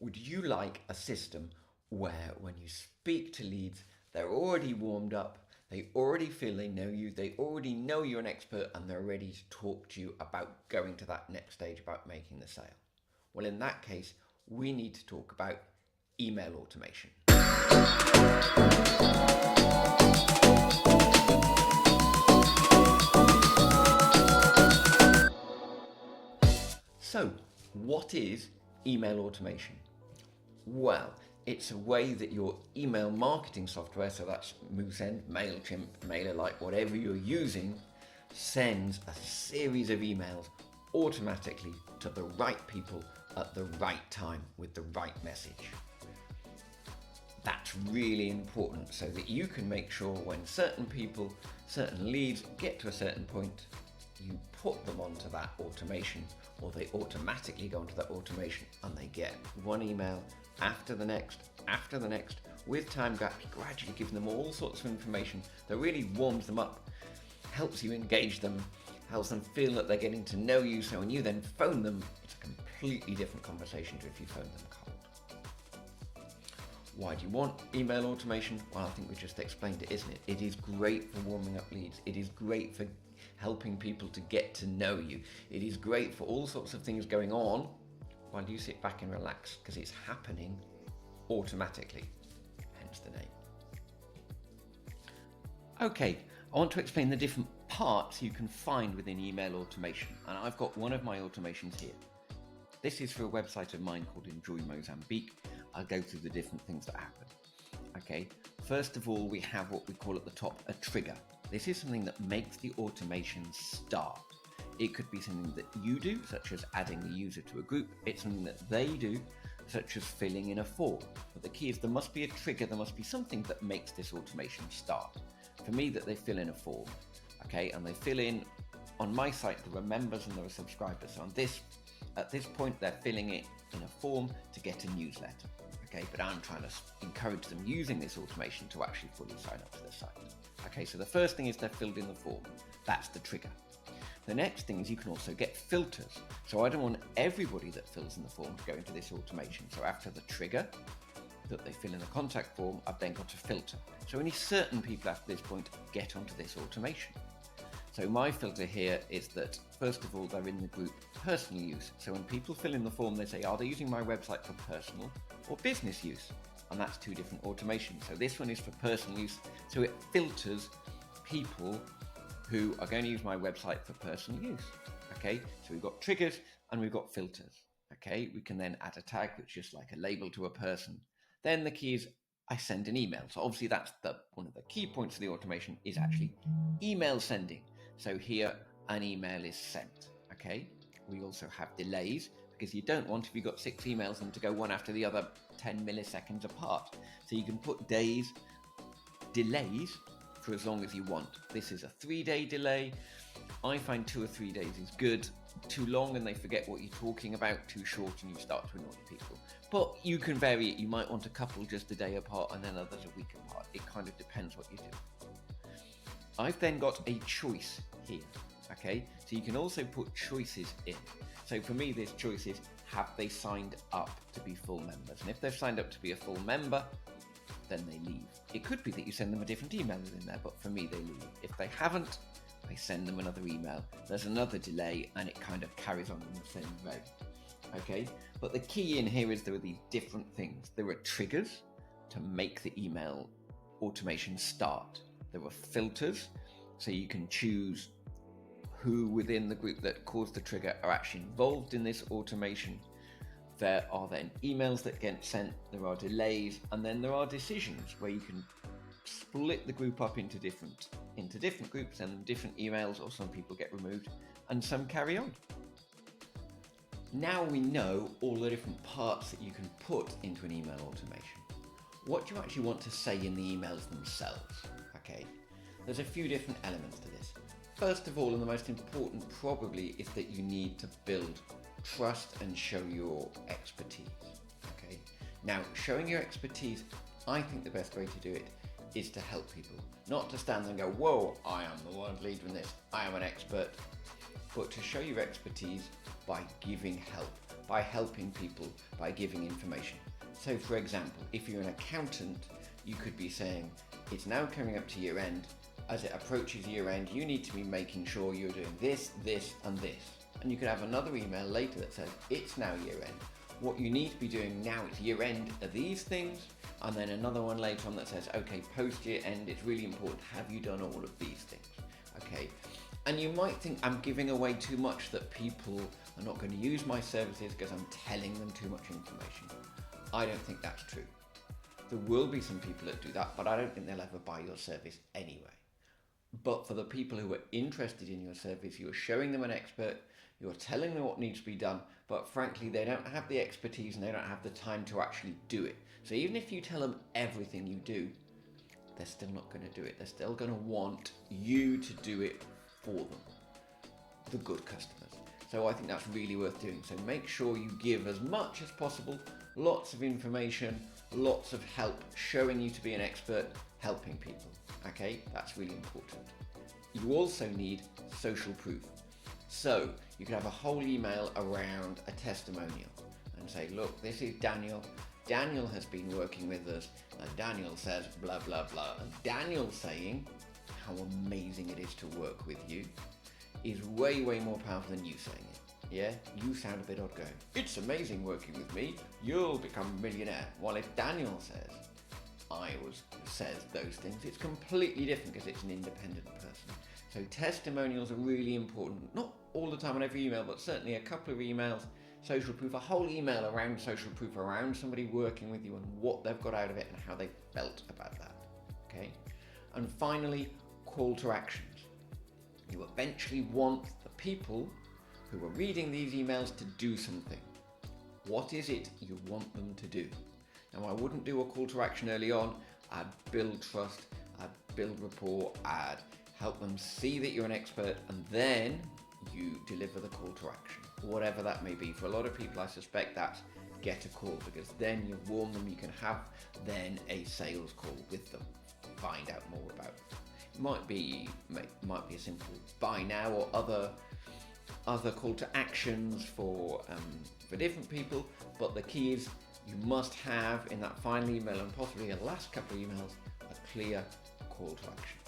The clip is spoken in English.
Would you like a system where when you speak to leads, they're already warmed up, they already feel they know you, they already know you're an expert, and they're ready to talk to you about going to that next stage, about making the sale? Well, in that case, we need to talk about email automation. So, what is email automation? Well, it's a way that your email marketing software, so that's MooSend, MailChimp, MailerLite, whatever you're using, sends a series of emails automatically to the right people at the right time with the right message. That's really important so that you can make sure when certain people, certain leads get to a certain point, you put them onto that automation, or they automatically go onto that automation and they get one email after the next, with time gaps, gradually giving them all sorts of information that really warms them up, helps you engage them, helps them feel that they're getting to know you, so when you then phone them, it's a completely different conversation to if you phone them cold. Why do you want email automation? Well, I think we just explained it, isn't it? It is great for warming up leads. It is great for helping people to get to know you. It is great for all sorts of things going on while you sit back and relax, because it's happening automatically, hence the name. Okay, I want to explain the different parts you can find within email automation, and I've got one of my automations here. This is for a website of mine called Enjoy Mozambique. I'll go through the different things that happen. Okay, first of all, we have what we call at the top a trigger. This is something that makes the automation start. It could be something that you do, such as adding a user to a group. It's something that they do, such as filling in a form. But the key is there must be a trigger, there must be something that makes this automation start. For me, that they fill in a form, okay, and they fill in, on my site, there are members and there are subscribers. So at this point, they're filling it in a form to get a newsletter, okay, but I'm trying to encourage them using this automation to actually fully sign up to the site. Okay, so the first thing is they're filled in the form. That's the trigger. The next thing is you can also get filters. So I don't want everybody that fills in the form to go into this automation. So after the trigger that they fill in the contact form, I've then got a filter. So only certain people after this point get onto this automation. So my filter here is that, first of all, they're in the group personal use. So when people fill in the form, they say, are they using my website for personal or business use? And that's two different automations. So this one is for personal use. So it filters people who are going to use my website for personal use. Okay, so we've got triggers and we've got filters. Okay, we can then add a tag, which is like a label to a person. Then the key is I send an email. So obviously that's one of the key points of the automation is actually email sending. So here an email is sent. Okay, we also have delays, because you don't want, if you've got 6 emails, them to go one after the other 10 milliseconds apart. So you can put delays for as long as you want. This is a 3-day delay. I find 2 or 3 days is good. Too long and they forget what you're talking about. Too short and you start to annoy people. But you can vary it. You might want a couple just a day apart and then others a week apart. It kind of depends what you do. I've then got a choice here. Okay, so you can also put choices in. So for me, this choice is, have they signed up to be full members? And if they've signed up to be a full member, then they leave. It could be that you send them a different email within there, but for me, they leave. If they haven't, I send them another email. There's another delay and it kind of carries on in the same way. Okay, but the key in here is there are these different things. There are triggers to make the email automation start. There are filters, so you can choose who within the group that caused the trigger are actually involved in this automation. There are then emails that get sent, there are delays, and then there are decisions where you can split the group up into different groups and different emails, or some people get removed and some carry on. Now we know all the different parts that you can put into an email automation. What do you actually want to say in the emails themselves? Okay, there's a few different elements to this. First of all, and the most important probably, is that you need to build trust and show your expertise. Okay, now showing your expertise, I think the best way to do it is to help people, not to stand there and go, whoa, I am the world leader in this, I am an expert, but to show your expertise by giving help, by helping people, by giving information. So for example, if you're an accountant, you could be saying, it's now coming up to year end. As it approaches year end, you need to be making sure you're doing this, this, and this. And you could have another email later that says, it's now year end. What you need to be doing now at year end are these things. And then another one later on that says, okay, post year end, it's really important. Have you done all of these things? Okay. And you might think I'm giving away too much, that people are not going to use my services because I'm telling them too much information. I don't think that's true. There will be some people that do that, but I don't think they'll ever buy your service anyway. But for the people who are interested in your service, you're showing them an expert, you're telling them what needs to be done, but frankly, they don't have the expertise and they don't have the time to actually do it. So even if you tell them everything you do, they're still not going to do it. They're still going to want you to do it for them, the good customers. So I think that's really worth doing. So make sure you give as much as possible, lots of information, lots of help, showing you to be an expert, helping people. Okay, that's really important. You also need social proof. So you can have a whole email around a testimonial and say, look, this is Daniel. Daniel has been working with us, and Daniel says blah, blah, blah. And Daniel saying how amazing it is to work with you is way, way more powerful than you saying it. Yeah, you sound a bit odd going, it's amazing working with me, you'll become a millionaire. While if Daniel says those things, it's completely different because it's an independent person. So testimonials are really important, not all the time on every email, but certainly a couple of emails, social proof, a whole email around social proof, around somebody working with you and what they've got out of it and how they felt about that. Okay, and finally, call to actions. You eventually want the people who are reading these emails to do something. What is it you want them to do? Now, I wouldn't do a call to action early on. I'd build trust, I'd build rapport, I'd help them see that you're an expert, and then you deliver the call to action, whatever that may be. For a lot of people, I suspect that's get a call, because then you've warmed them, you can have then a sales call with them, find out more about it. It might be a simple buy now or other call to actions for different people, but the key is you must have in that final email and possibly a last couple of emails a clear call to action.